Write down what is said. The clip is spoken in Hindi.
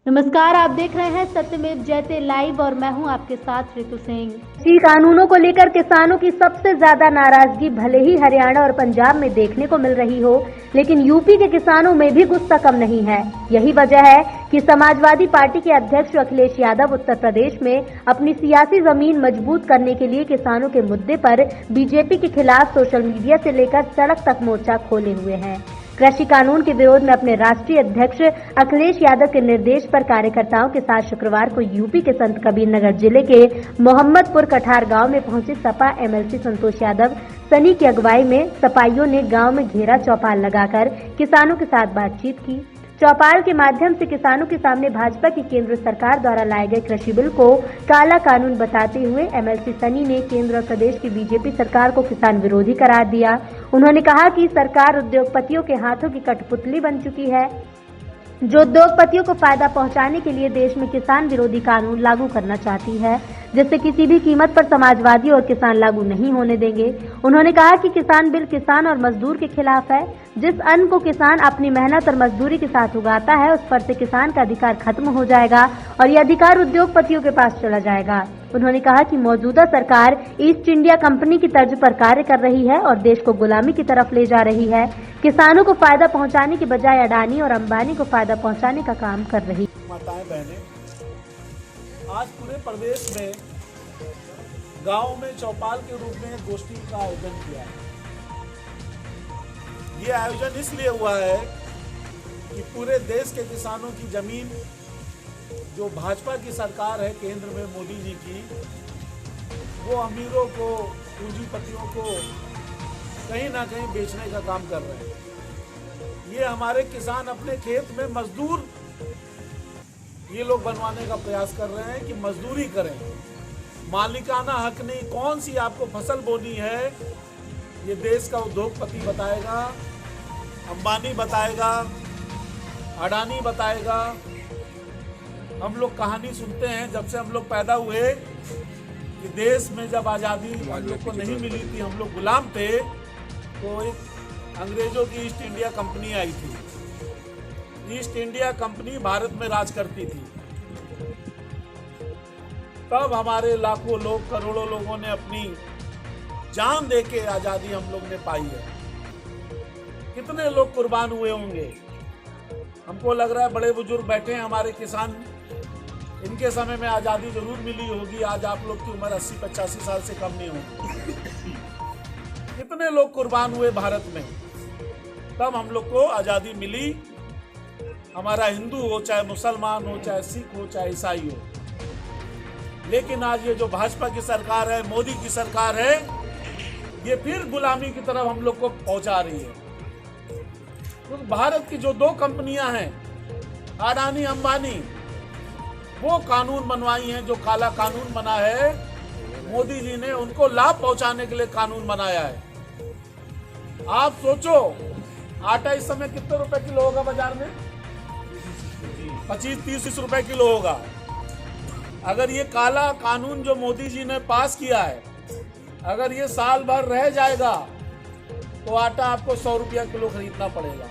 नमस्कार, आप देख रहे हैं सत्यमेव जयते लाइव और मैं हूं आपके साथ ऋतु सिंह। कृषि कानूनों को लेकर किसानों की सबसे ज्यादा नाराजगी भले ही हरियाणा और पंजाब में देखने को मिल रही हो, लेकिन यूपी के किसानों में भी गुस्सा कम नहीं है। यही वजह है कि समाजवादी पार्टी के अध्यक्ष अखिलेश यादव उत्तर प्रदेश में अपनी सियासी जमीन मजबूत करने के लिए किसानों के मुद्दे पर बीजेपी के खिलाफ सोशल मीडिया से लेकर सड़क तक मोर्चा खोले हुए हैं। कृषि कानून के विरोध में अपने राष्ट्रीय अध्यक्ष अखिलेश यादव के निर्देश पर कार्यकर्ताओं के साथ शुक्रवार को यूपी के संत कबीर नगर जिले के मोहम्मदपुर कठार गांव में पहुंचे सपा एमएलसी संतोष यादव सनी की अगुवाई में सपाइयों ने गांव में घेरा चौपाल लगाकर किसानों के साथ बातचीत की। चौपाल के माध्यम से किसानों के सामने भाजपा की केंद्र सरकार द्वारा लाए गए कृषि बिल को काला कानून बताते हुए एमएलसी सनी ने केंद्र और प्रदेश की बीजेपी सरकार को किसान विरोधी करार दिया। उन्होंने कहा कि सरकार उद्योगपतियों के हाथों की कठपुतली बन चुकी है, जो उद्योगपतियों को फायदा पहुंचाने के लिए देश में किसान विरोधी कानून लागू करना चाहती है, जिससे किसी भी कीमत पर समाजवादी और किसान लागू नहीं होने देंगे। उन्होंने कहा कि किसान बिल किसान और मजदूर के खिलाफ है। जिस अन्न को किसान अपनी मेहनत और मजदूरी के साथ उगाता है, उस पर से किसान का अधिकार खत्म हो जाएगा और ये अधिकार उद्योगपतियों के पास चला जाएगा। उन्होंने कहा कि मौजूदा सरकार ईस्ट इंडिया कंपनी की तर्ज पर कार्य कर रही है और देश को गुलामी की तरफ ले जा रही है। किसानों को फायदा पहुंचाने की बजाय अडानी और अंबानी को फायदा पहुंचाने का काम कर रही है। माताएं बहनें, आज पूरे प्रदेश में गांव में चौपाल के रूप में गोष्ठी का आयोजन किया है। ये आयोजन इसलिए हुआ है कि पूरे देश के किसानों की जमीन जो भाजपा की सरकार है केंद्र में मोदी जी की, वो अमीरों को, पूंजीपतियों को कहीं ना कहीं बेचने का काम कर रहे हैं। ये हमारे किसान अपने खेत में मजदूर ये लोग बनवाने का प्रयास कर रहे हैं कि मजदूरी करें, मालिकाना हक नहीं। कौन सी आपको फसल बोनी है ये देश का उद्योगपति बताएगा, अंबानी बताएगा, अडानी बताएगा। हम लोग कहानी सुनते हैं जब से हम लोग पैदा हुए कि देश में जब आज़ादी हम लोग को नहीं मिली थी, हम लोग गुलाम थे, तो एक अंग्रेजों की ईस्ट इंडिया कंपनी आई थी। ईस्ट इंडिया कंपनी भारत में राज करती थी। तब हमारे लाखों लोग, करोड़ों लोगों ने अपनी जान देके आजादी हम लोग ने पाई है। कितने लोग कुर्बान हुए होंगे। हमको लग रहा है बड़े बुजुर्ग बैठे हैं हमारे किसान, इनके समय में आजादी जरूर मिली होगी। आज आप लोग की उम्र 80-85 साल से कम नहीं होगी। कितने लोग कुर्बान हुए भारत में, तब हम लोग को आजादी मिली। हमारा हिंदू हो, चाहे मुसलमान हो, चाहे सिख हो, चाहे ईसाई हो। लेकिन आज ये जो भाजपा की सरकार है, मोदी की सरकार है, ये फिर गुलामी की तरफ हम लोग को पहुंचा रही है। तो भारत की जो दो कंपनियां हैं, अडानी अंबानी, वो कानून बनवाई हैं, जो काला कानून बना है मोदी जी ने, उनको लाभ पहुंचाने के लिए कानून बनाया है। आप सोचो, आटा इस समय कितने रुपए किलो होगा बाजार में? 25-30 रुपए किलो होगा। अगर ये काला कानून जो मोदी जी ने पास किया है, अगर ये साल भर रह जाएगा तो आटा आपको 100 रुपया किलो खरीदना पड़ेगा।